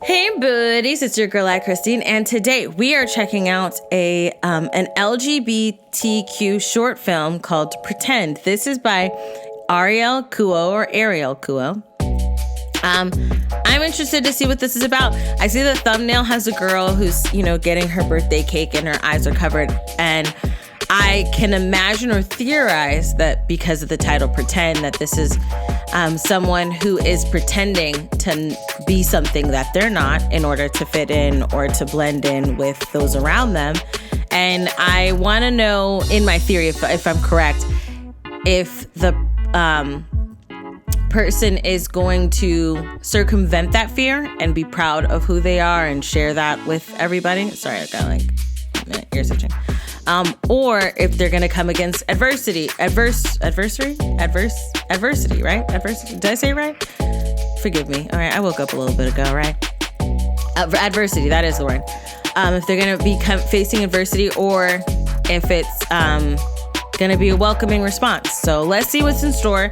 Hey buddies, it's your girl AyChristene, and today we are checking out an LGBTQ short film called Pretend. This is by Ariel Kuo. I'm interested to see what this is about. I see the thumbnail has a girl who's, getting her birthday cake and her eyes are covered, and I can imagine or theorize that because of the title Pretend, that this is someone who is pretending to be something that they're not in order to fit in or to blend in with those around them. And I want to know, in my theory, if I'm correct, if the person is going to circumvent that fear and be proud of who they are and share that with everybody. Sorry, I got a minute, ear switching. Or if they're going to come against adversity, right? Adversity. Did I say it right? Forgive me. All right. I woke up a little bit ago, right? Adversity. That is the word. If they're going to be facing adversity, or if it's going to be a welcoming response. So let's see what's in store.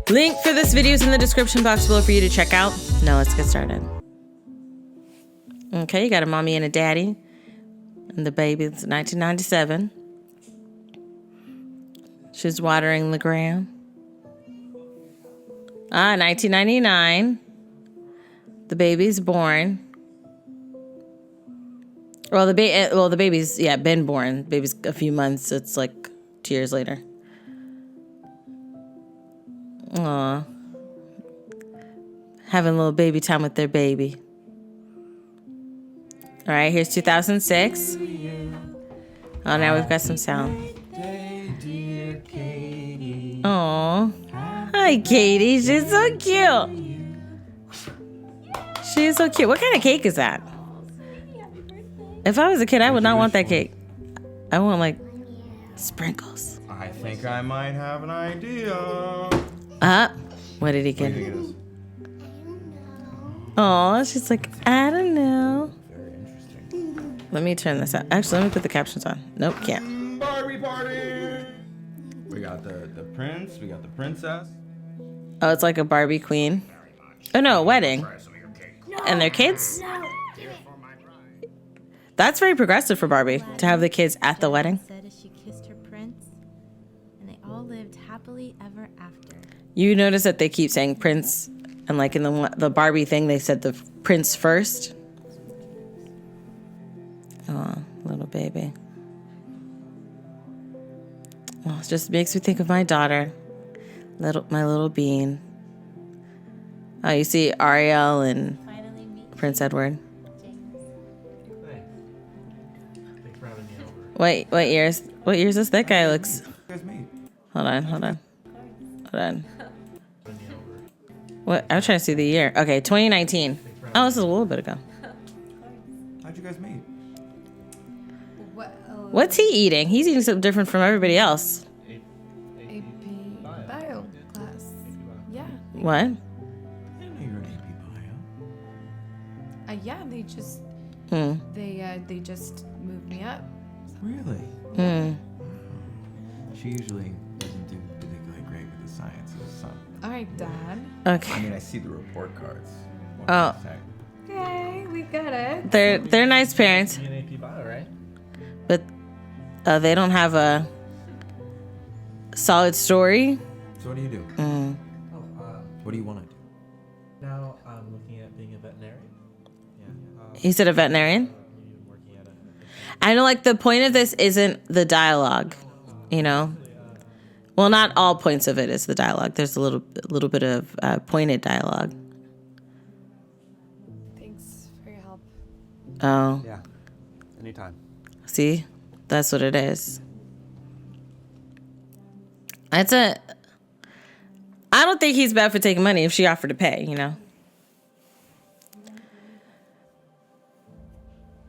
Link for this video is in the description box below for you to check out. Now let's get started. Okay. You got a mommy and a daddy. And the baby is 1997. She's watering the ground. 1999. The baby's born. Well, the baby's been born. Baby's a few months. It's like 2 years later. Aw. Having a little baby time with their baby. All right, here's 2006. Oh, now we've got some sound. Oh, hi, Katie. She's so cute. She's so cute. What kind of cake is that? If I was a kid, I would not want that cake. I want, like, sprinkles. I think I might have an idea. What did he get? Oh, she's like, I don't know. Let me turn this out. Actually, let me put the captions on. Nope, can't. Barbie party! We got the prince, we got the princess. Oh, it's like a Barbie queen. Oh no, a wedding. And their kids? That's very progressive for Barbie, to have the kids at the wedding. Said as she kissed her prince, and they all lived happily ever after. You notice that they keep saying prince, and like in the Barbie thing, they said the prince first. Oh, little baby. Oh, it just makes me think of my daughter, my little bean. Oh, you see Ariel and Prince Edward. Wait, what years? What years is that guy? Looks. Hold on. What? I'm trying to see the year. Okay, 2019. Oh, this is a little bit ago. How'd you guys meet? What's he eating? He's eating something different from everybody else. AP Bio class. Yeah. What? I didn't know you were an AP Bio. Yeah, they just they just moved me up. Really? She usually doesn't do particularly great with the sciences, so. All right, Dad. Okay. I mean, I see the report cards. Oh. Okay, we got it. They're nice parents. You're an AP Bio, right? But they don't have a solid story. So what do you do? What do you want to do? Now I'm looking at being a veterinarian. Yeah. He said a veterinarian. Working at I know, like, the point of this isn't the dialogue, Well, not all points of it is the dialogue. There's a little bit of pointed dialogue. Thanks for your help. Oh, Yeah. Anytime. see, that's what it is. I don't think he's bad for taking money if she offered to pay,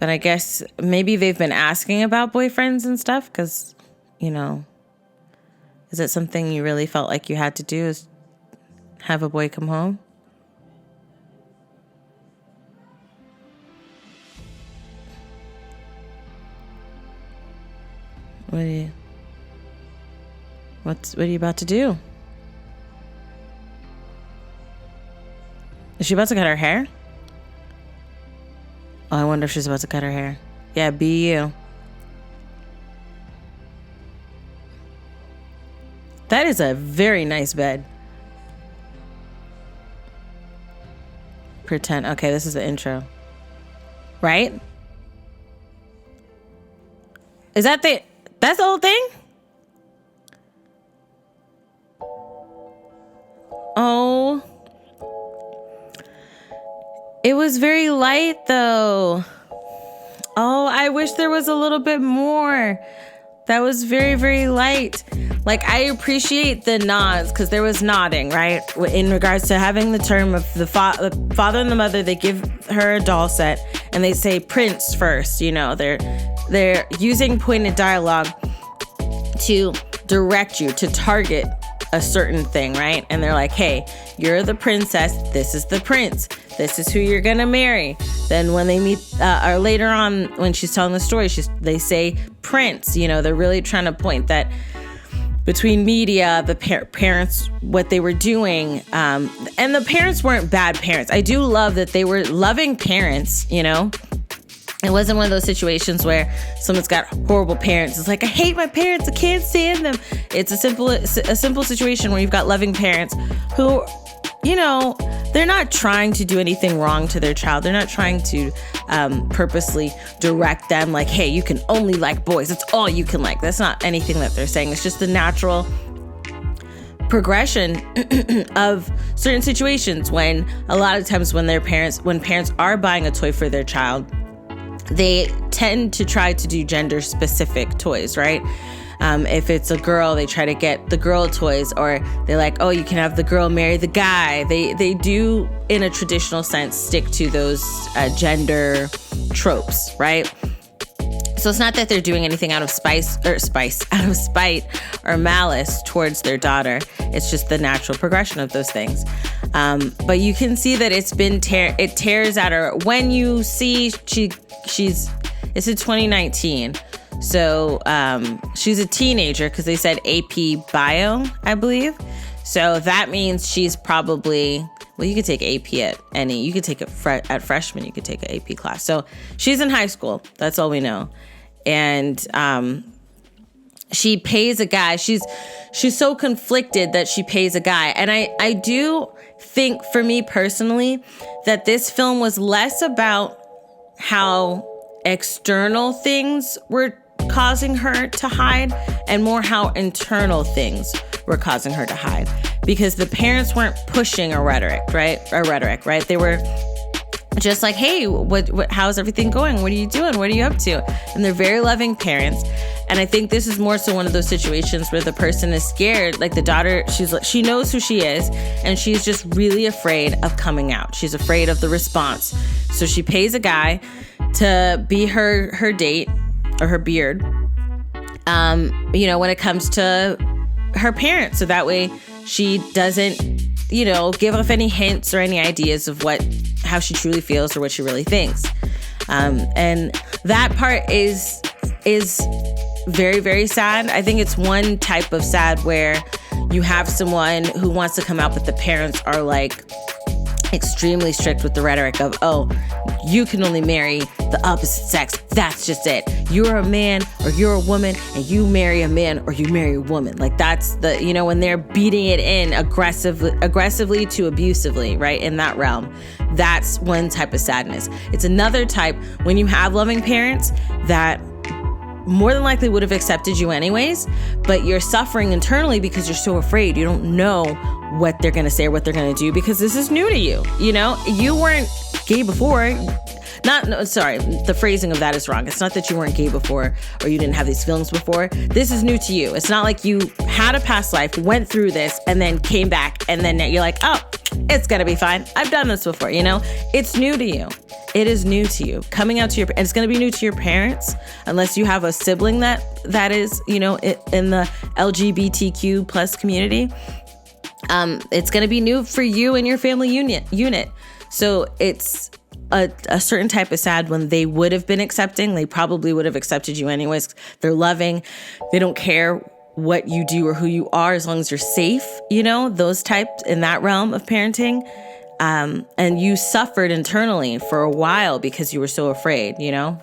But I guess maybe they've been asking about boyfriends and stuff because, is it something you really felt like you had to do, is have a boy come home? What are you about to do? Is she about to cut her hair? Oh, I wonder if she's about to cut her hair. Yeah, be you. That is a very nice bed. Pretend. Okay, this is the intro. Right? Is that that's the whole thing? Oh. It was very light though. Oh, I wish there was a little bit more. That was very, very light. Like, I appreciate the nods because there was nodding, right? In regards to having the term of the father and the mother, they give her a doll set and they say Prince first. You know, they're using pointed dialogue to direct you, to target a certain thing, right? And they're like, hey, you're the princess. This is the prince. This is who you're going to marry. Then when they meet, or later on when she's telling the story, they say prince. You know, they're really trying to point that between media, the parents, what they were doing, and the parents weren't bad parents. I do love that they were loving parents, you know? It wasn't one of those situations where someone's got horrible parents. It's like, I hate my parents. I can't stand them. It's a simple situation where you've got loving parents who, you know, they're not trying to do anything wrong to their child. They're not trying to purposely direct them like, hey, you can only like boys. It's all you can like. That's not anything that they're saying. It's just the natural progression of certain situations when a lot of times when parents are buying a toy for their child, they tend to try to do gender specific toys, right? If it's a girl, they try to get the girl toys, or they're like, oh, you can have the girl marry the guy. They do, in a traditional sense, stick to those gender tropes, right? So it's not that they're doing anything out of spite or malice towards their daughter. It's just the natural progression of those things. But you can see that it tears at her when you see it's in 2019. So she's a teenager because they said AP Bio, I believe. So that means she's probably, well, you could take AP you could take it at freshman, you could take an AP class. So she's in high school. That's all we know. And she pays a guy. She's so conflicted that she pays a guy. And I do think, for me personally, that this film was less about how external things were causing her to hide and more how internal things were causing her to hide, because the parents weren't pushing a rhetoric, right? They were just like, hey, how's everything going? What are you doing? What are you up to? And they're very loving parents. And I think this is more so one of those situations where the person is scared. Like the daughter, she knows who she is, and she's just really afraid of coming out. She's afraid of the response. So she pays a guy to be her date, or her beard, when it comes to her parents. So that way she doesn't, give off any hints or any ideas of how she truly feels or what she really thinks. And that part is very, very sad. I think it's one type of sad where you have someone who wants to come out, but the parents are like extremely strict with the rhetoric of, oh, you can only marry the opposite sex. That's just it. You're a man or you're a woman, and you marry a man or you marry a woman. Like that's when they're beating it in aggressively to abusively, right? In that realm. That's one type of sadness. It's another type when you have loving parents that more than likely would have accepted you anyways, but you're suffering internally because you're so afraid. You don't know what they're going to say or what they're going to do because this is new to you. You weren't gay before. The phrasing of that is wrong. It's not that you weren't gay before or you didn't have these feelings before. This is new to you. It's not like you had a past life, went through this, and then came back, and then you're like, oh, it's going to be fine. I've done this before, It's new to you. It is new to you. Coming out to and it's going to be new to your parents, unless you have a sibling that is, in the LGBTQ plus community. It's going to be new for you and your family unit. So it's a certain type of sad when they would have been accepting. They probably would have accepted you anyways. They're loving. They don't care what you do or who you are as long as you're safe, those types in that realm of parenting. and you suffered internally for a while because you were so afraid, you know?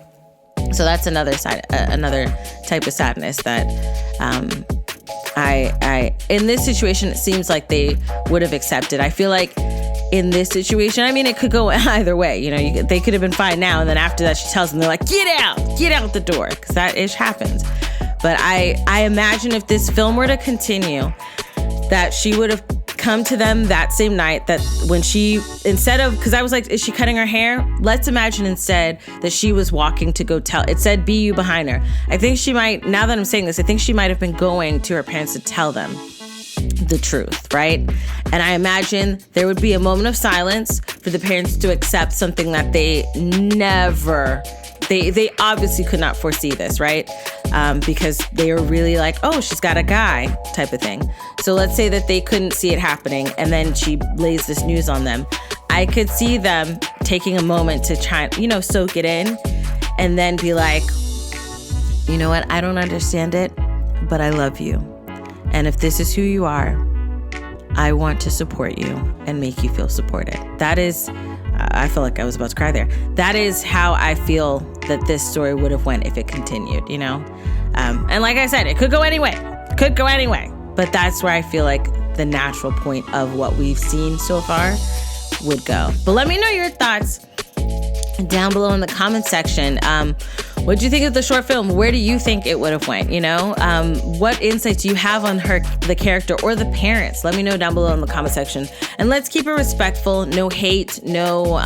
So that's another side, another type of sadness that I in this situation, it seems like they would have accepted. I feel like in this situation, I mean, it could go either way. You know, they could have been fine now, and then after that, she tells them, they're like, get out the door, because that ish happens. But I imagine if this film were to continue, that she would have come to them that same night, that when she, instead of, because I was like, is she cutting her hair? Let's imagine instead that she was walking to go tell, it said BU behind her. I think she might, now that I'm saying this, I think she might have been going to her parents to tell them the truth, right? And I imagine there would be a moment of silence for the parents to accept something that they never, they obviously could not foresee this, right? Because they were really like, oh, she's got a guy type of thing. So let's say that they couldn't see it happening, and then she lays this news on them. I could see them taking a moment to try, you know, soak it in, and then be like, you know what? I don't understand it, but I love you. And if this is who you are, I want to support you and make you feel supported. That is, I feel like I was about to cry there. That is how I feel that this story would have went if it continued, you know? And like I said, it could go anyway. But that's where I feel like the natural point of what we've seen so far would go. But let me know your thoughts down below in the comment section. What do you think of the short film? Where do you think it would have went? You know, what insights do you have on the character or the parents? Let me know down below in the comment section. And let's keep it respectful. No hate, no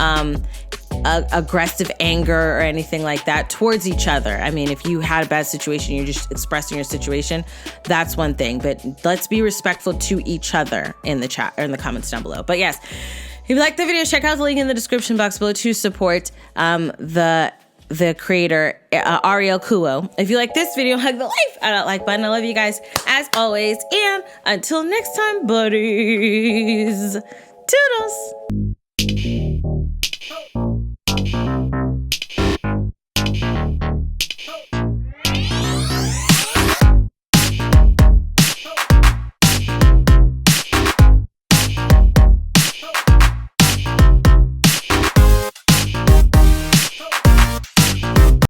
aggressive anger or anything like that towards each other. I mean, if you had a bad situation, you're just expressing your situation, that's one thing. But let's be respectful to each other in the chat or in the comments down below. But yes, if you liked the video, check out the link in the description box below to support the creator, Ariel Kuo. If you like this video, hug the life out of that like button. I love you guys as always. And until next time, buddies. Toodles.